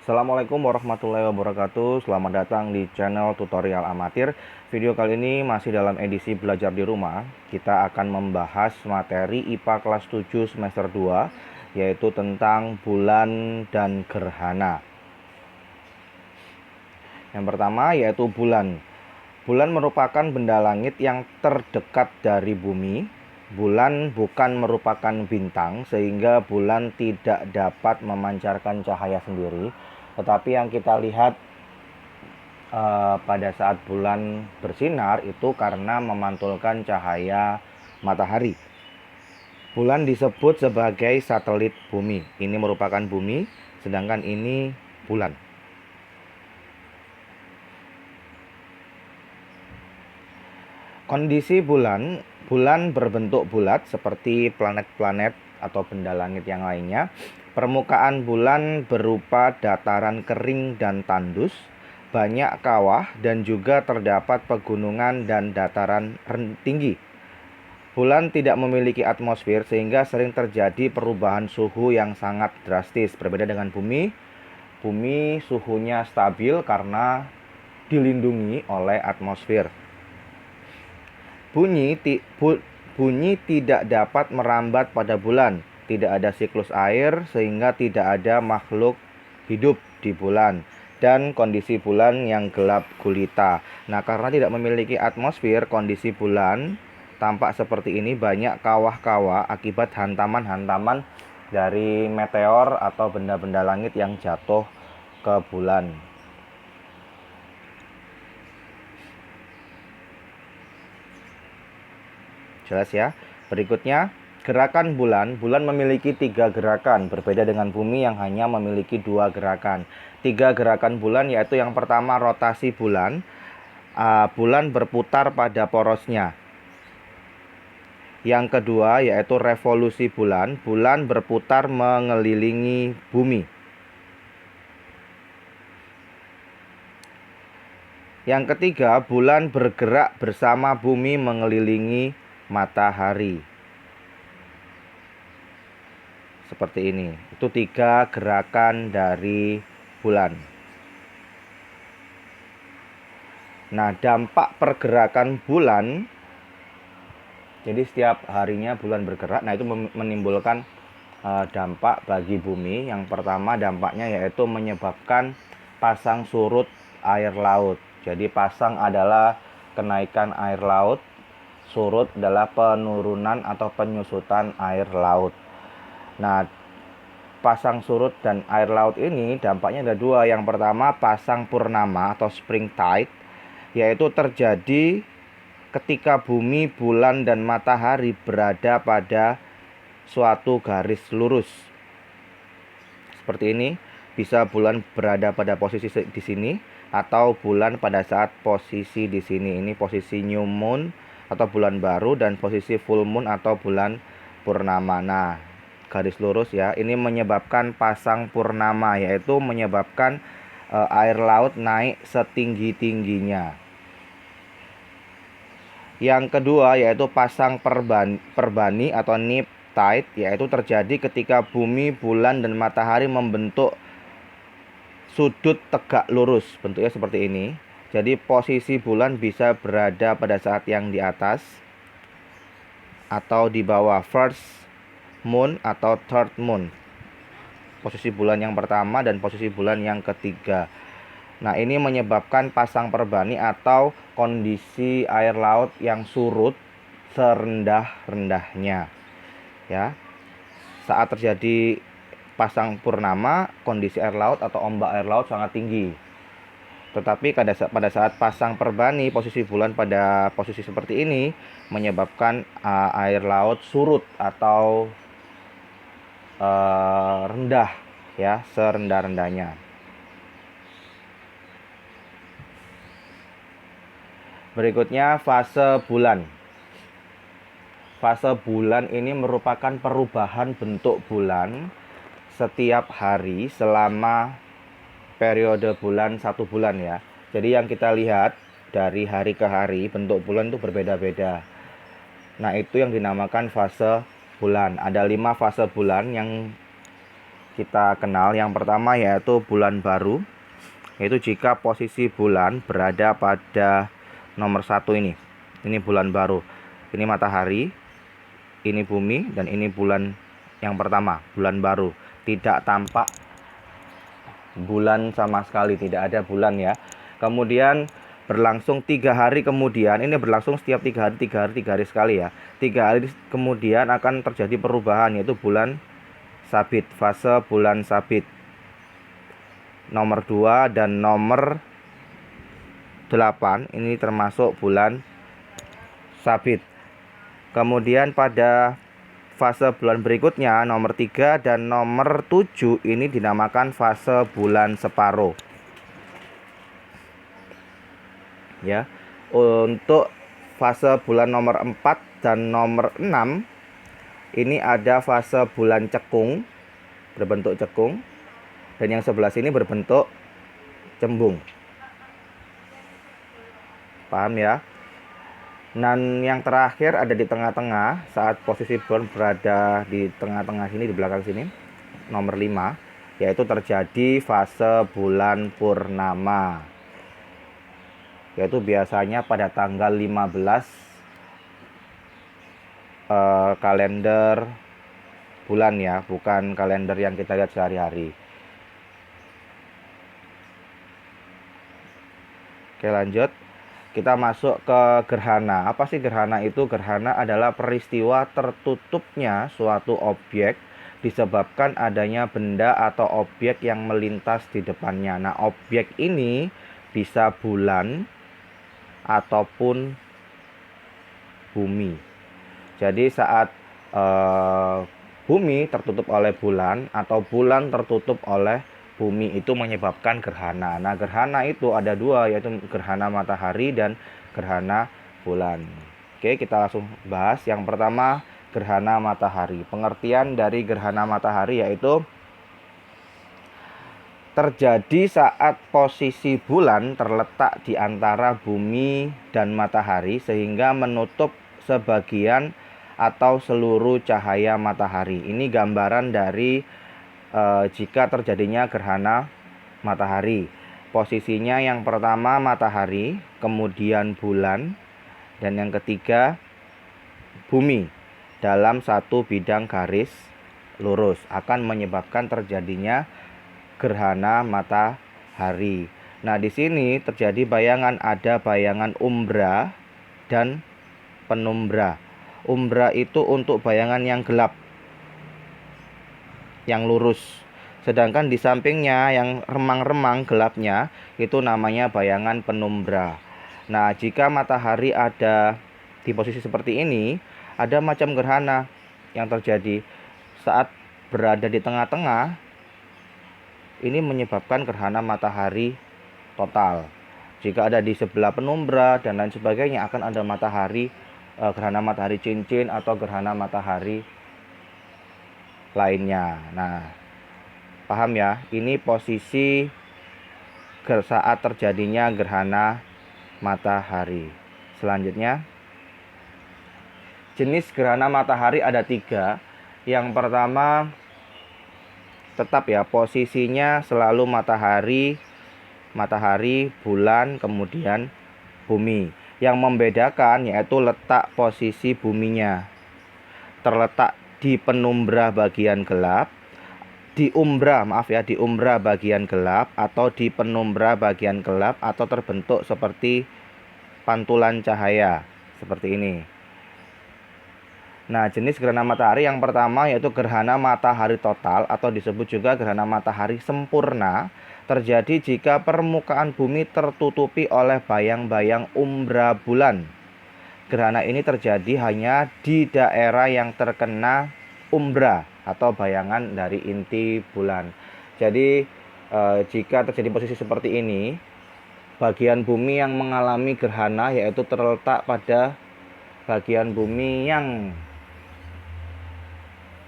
Assalamualaikum warahmatullahi wabarakatuh. Selamat datang di channel tutorial amatir. Video kali ini masih dalam edisi belajar di rumah. Kita akan membahas materi IPA kelas 7 semester 2, yaitu tentang bulan dan gerhana. Yang pertama yaitu bulan. Bulan merupakan benda langit yang terdekat dari bumi. Bulan bukan merupakan bintang, sehingga bulan tidak dapat memancarkan cahaya sendiri. Tetapi yang kita lihat pada saat bulan bersinar itu karena memantulkan cahaya matahari. Bulan disebut sebagai satelit bumi. Ini merupakan bumi, sedangkan ini bulan. Kondisi bulan berbentuk bulat seperti planet-planet atau benda langit yang lainnya. Permukaan bulan berupa dataran kering dan tandus, banyak kawah dan juga terdapat pegunungan dan dataran tinggi. Bulan tidak memiliki atmosfer sehingga sering terjadi perubahan suhu yang sangat drastis. Berbeda dengan bumi, bumi suhunya stabil karena dilindungi oleh atmosfer. Bunyi tidak dapat merambat pada bulan. Tidak ada siklus air sehingga tidak ada makhluk hidup di bulan. Dan kondisi bulan yang gelap gulita. Nah, karena tidak memiliki atmosfer, kondisi bulan tampak seperti ini. Banyak kawah-kawah akibat hantaman-hantaman dari meteor atau benda-benda langit yang jatuh ke bulan. Jelas ya. Berikutnya, gerakan bulan. Bulan memiliki 3 gerakan, berbeda dengan bumi yang hanya memiliki 2 gerakan. 3 gerakan bulan yaitu yang pertama rotasi bulan. Bulan berputar pada porosnya. Yang kedua yaitu revolusi bulan. Bulan berputar mengelilingi bumi. Yang ketiga, bulan bergerak bersama bumi mengelilingi matahari. Seperti ini. Itu 3 gerakan dari bulan. Nah, dampak pergerakan bulan, jadi setiap harinya bulan bergerak. Nah, itu menimbulkan dampak bagi bumi. Yang pertama dampaknya yaitu menyebabkan pasang surut air laut. Jadi pasang adalah kenaikan air laut, surut adalah penurunan atau penyusutan air laut. Nah, pasang surut dan air laut ini dampaknya ada 2. Yang pertama pasang purnama atau spring tide, yaitu terjadi ketika bumi, bulan, dan matahari berada pada suatu garis lurus. Seperti ini, bisa bulan berada pada posisi di sini atau bulan pada saat posisi di sini. Ini posisi new moon atau bulan baru dan posisi full moon atau bulan purnama. Nah, garis lurus ya. Ini menyebabkan pasang purnama, yaitu menyebabkan air laut naik setinggi-tingginya. Yang kedua yaitu pasang perbani atau neap tide, yaitu terjadi ketika bumi, bulan, dan matahari membentuk sudut tegak lurus. Bentuknya seperti ini. Jadi posisi bulan bisa berada pada saat yang di atas atau di bawah, first moon atau third moon. Posisi bulan yang pertama dan posisi bulan yang ketiga. Nah, ini menyebabkan pasang perbani atau kondisi air laut yang surut serendah-rendahnya. Ya. Saat terjadi pasang purnama, kondisi air laut atau ombak air laut sangat tinggi. Tetapi pada saat pasang perbani, posisi bulan pada posisi seperti ini menyebabkan air laut surut atau rendah, ya, serendah-rendahnya. Berikutnya fase bulan. Fase bulan ini merupakan perubahan bentuk bulan setiap hari selama periode bulan 1 bulan ya. Jadi yang kita lihat dari hari ke hari bentuk bulan itu berbeda-beda. Nah, itu yang dinamakan fase bulan. Ada 5 fase bulan. Yang kita kenal. Yang pertama yaitu bulan baru, yaitu jika posisi bulan berada pada nomor 1 ini. Ini bulan baru. Ini matahari, ini bumi, dan ini bulan yang pertama, bulan baru. Tidak tampak bulan sama sekali, tidak ada bulan ya. Kemudian berlangsung 3 hari kemudian, ini berlangsung setiap 3 hari, 3 hari, 3 hari sekali ya. 3 hari kemudian akan terjadi perubahan, yaitu bulan sabit, fase bulan sabit. Nomor 2 dan nomor 8 ini termasuk bulan sabit. Kemudian pada fase bulan berikutnya nomor 3 dan nomor 7 ini dinamakan fase bulan separuh. Ya. Untuk fase bulan nomor 4 dan nomor 6 ini ada fase bulan cekung, berbentuk cekung, dan yang sebelah sini berbentuk cembung. Paham ya? Dan yang terakhir ada di tengah-tengah, saat posisi bulan berada di tengah-tengah sini, di belakang sini, nomor 5, yaitu terjadi fase bulan purnama, yaitu biasanya pada tanggal 15 kalender bulan ya, bukan kalender yang kita lihat sehari-hari. Oke, lanjut. Kita masuk ke gerhana. Apa sih gerhana itu? Gerhana adalah peristiwa tertutupnya suatu objek disebabkan adanya benda atau objek yang melintas di depannya. Nah, objek ini bisa bulan ataupun bumi. Jadi saat bumi tertutup oleh bulan atau bulan tertutup oleh bumi, itu menyebabkan gerhana. Nah, gerhana itu ada 2, yaitu gerhana matahari dan gerhana bulan. Oke, kita langsung bahas. Yang pertama, gerhana matahari. Pengertian dari gerhana matahari yaitu terjadi saat posisi bulan terletak di antara bumi dan matahari sehingga menutup sebagian atau seluruh cahaya matahari. Ini gambaran dari jika terjadinya gerhana matahari. Posisinya yang pertama matahari, kemudian bulan, dan yang ketiga bumi dalam satu bidang garis lurus akan menyebabkan terjadinya gerhana matahari. Nah, di sini terjadi bayangan, ada bayangan umbra dan penumbra. Umbra itu untuk bayangan yang gelap, yang lurus. Sedangkan di sampingnya yang remang-remang gelapnya itu namanya bayangan penumbra. Nah, jika matahari ada di posisi seperti ini, ada macam gerhana yang terjadi. Saat berada di tengah-tengah, ini menyebabkan gerhana matahari total. Jika ada di sebelah penumbra dan lain sebagainya, akan ada matahari, gerhana matahari cincin atau gerhana matahari lainnya. Nah, paham ya? Ini posisi saat terjadinya gerhana matahari. Selanjutnya, jenis gerhana matahari ada 3. Yang pertama, tetap ya, posisinya selalu matahari, bulan, kemudian bumi. Yang membedakan yaitu letak posisi buminya. Terletak di penumbra bagian gelap, di umbra bagian gelap, atau di penumbra bagian gelap, atau terbentuk seperti pantulan cahaya seperti ini. Nah, jenis gerhana matahari yang pertama yaitu gerhana matahari total atau disebut juga gerhana matahari sempurna, terjadi jika permukaan bumi tertutupi oleh bayang-bayang umbra bulan. Gerhana ini terjadi hanya di daerah yang terkena umbra atau bayangan dari inti bulan. Jadi jika terjadi posisi seperti ini, bagian bumi yang mengalami gerhana yaitu terletak pada bagian bumi yang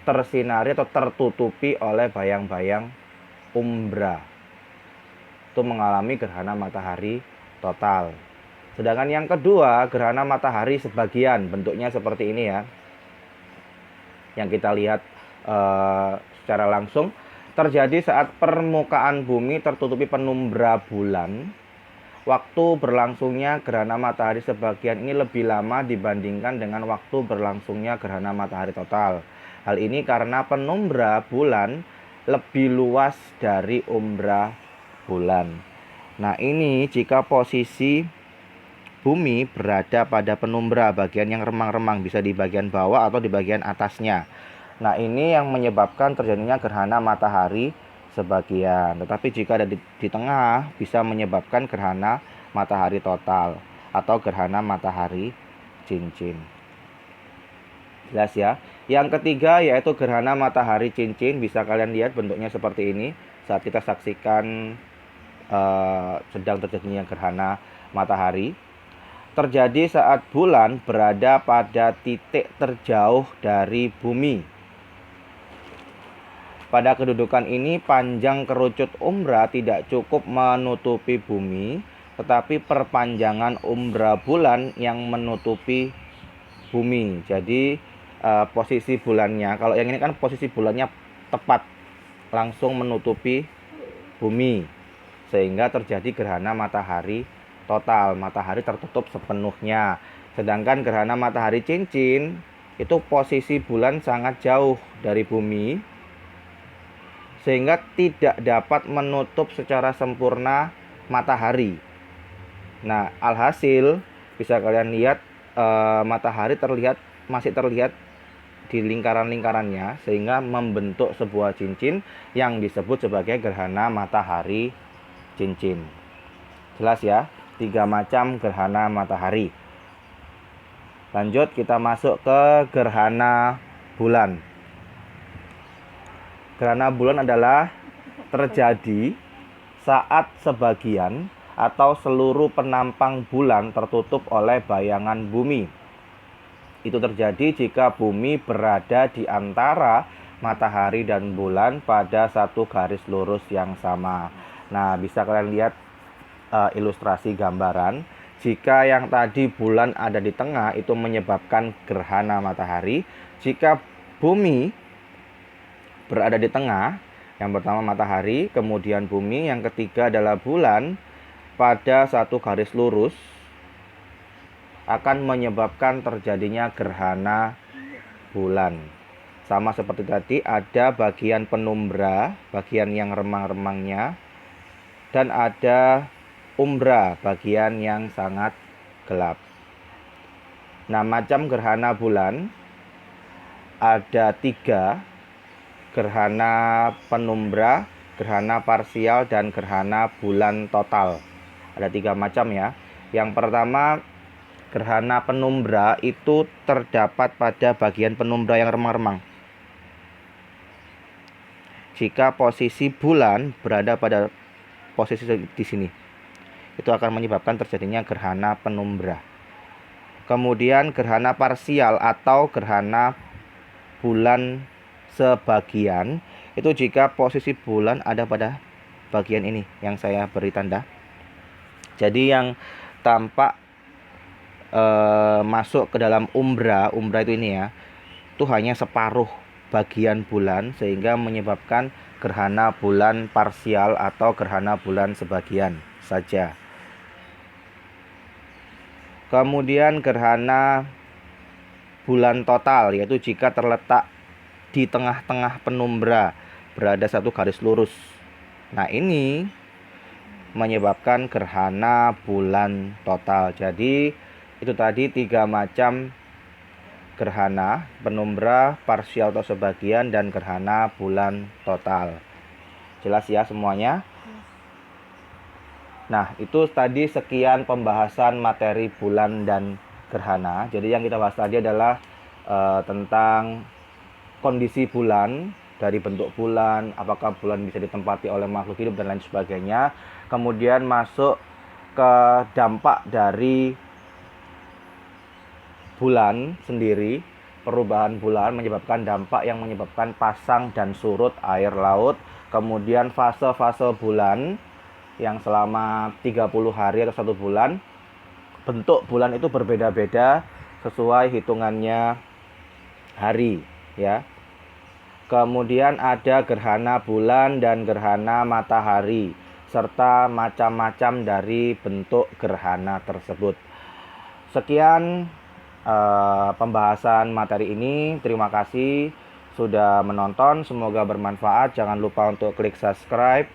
tersinari atau tertutupi oleh bayang-bayang umbra, itu mengalami gerhana matahari total. Sedangkan yang kedua, gerhana matahari sebagian, bentuknya seperti ini ya, yang kita lihat secara langsung. terjadi saat permukaan bumi tertutupi penumbra bulan. Waktu berlangsungnya gerhana matahari sebagian ini lebih lama dibandingkan dengan waktu berlangsungnya gerhana matahari total. Hal ini karena penumbra bulan lebih luas dari umbra bulan. Nah, ini jika posisi bumi berada pada penumbra bagian yang remang-remang, bisa di bagian bawah atau di bagian atasnya. Nah, ini yang menyebabkan terjadinya gerhana matahari sebagian. Tetapi jika ada di tengah, bisa menyebabkan gerhana matahari total atau gerhana matahari cincin. Jelas ya. Yang ketiga yaitu gerhana matahari cincin. Bisa kalian lihat bentuknya seperti ini saat kita saksikan sedang terjadinya gerhana matahari. Terjadi saat bulan berada pada titik terjauh dari bumi. Pada kedudukan ini, panjang kerucut umbra tidak cukup menutupi bumi, tetapi perpanjangan umbra bulan yang menutupi bumi. Jadi posisi bulannya, kalau yang ini kan posisi bulannya tepat langsung menutupi bumi, sehingga terjadi gerhana matahari total, matahari tertutup sepenuhnya. Sedangkan gerhana matahari cincin itu posisi bulan sangat jauh dari bumi, sehingga tidak dapat menutup secara sempurna matahari. Nah, alhasil bisa kalian lihat matahari masih terlihat di lingkaran-lingkarannya, sehingga membentuk sebuah cincin yang disebut sebagai gerhana matahari cincin. Jelas ya, 3 macam gerhana matahari. Lanjut kita masuk ke gerhana bulan. Gerhana bulan adalah terjadi saat sebagian atau seluruh penampang bulan tertutup oleh bayangan bumi. Itu terjadi jika bumi berada di antara matahari dan bulan pada satu garis lurus yang sama. Nah, bisa kalian lihat ilustrasi gambaran. Jika yang tadi bulan ada di tengah, itu menyebabkan gerhana matahari. Jika bumi berada di tengah, yang pertama matahari, kemudian bumi, yang ketiga adalah bulan, pada satu garis lurus akan menyebabkan terjadinya gerhana bulan. Sama seperti tadi, ada bagian penumbra, bagian yang remang-remangnya, dan ada umbra, bagian yang sangat gelap. Nah, macam gerhana bulan ada 3: gerhana penumbra, gerhana parsial, dan gerhana bulan total. Ada 3 macam ya. Yang pertama, gerhana penumbra itu terdapat pada bagian penumbra yang remang-remang. Jika posisi bulan berada pada posisi di sini, itu akan menyebabkan terjadinya gerhana penumbra. Kemudian gerhana parsial atau gerhana bulan sebagian, itu jika posisi bulan ada pada bagian ini yang saya beri tanda. Jadi yang tampak masuk ke dalam umbra itu ini ya, itu hanya separuh bagian bulan, sehingga menyebabkan gerhana bulan parsial atau gerhana bulan sebagian saja. Kemudian gerhana bulan total, yaitu jika terletak di tengah-tengah penumbra, berada satu garis lurus. Nah, ini menyebabkan gerhana bulan total. Jadi itu tadi 3 macam gerhana: penumbra, parsial atau sebagian, dan gerhana bulan total. Jelas ya semuanya? Nah, itu tadi sekian pembahasan materi bulan dan gerhana. Jadi yang kita bahas tadi adalah tentang kondisi bulan, dari bentuk bulan, apakah bulan bisa ditempati oleh makhluk hidup dan lain sebagainya. Kemudian masuk ke dampak dari bulan sendiri. Perubahan bulan menyebabkan dampak yang menyebabkan pasang dan surut air laut. Kemudian fase-fase bulan yang selama 30 hari atau 1 bulan. Bentuk bulan itu berbeda-beda sesuai hitungannya hari ya. Kemudian ada gerhana bulan dan gerhana matahari, serta macam-macam dari bentuk gerhana tersebut. Sekian pembahasan materi ini. Terima kasih sudah menonton. Semoga bermanfaat. Jangan lupa untuk klik subscribe.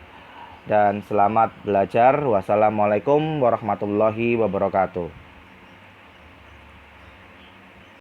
Dan selamat belajar. Wassalamualaikum warahmatullahi wabarakatuh.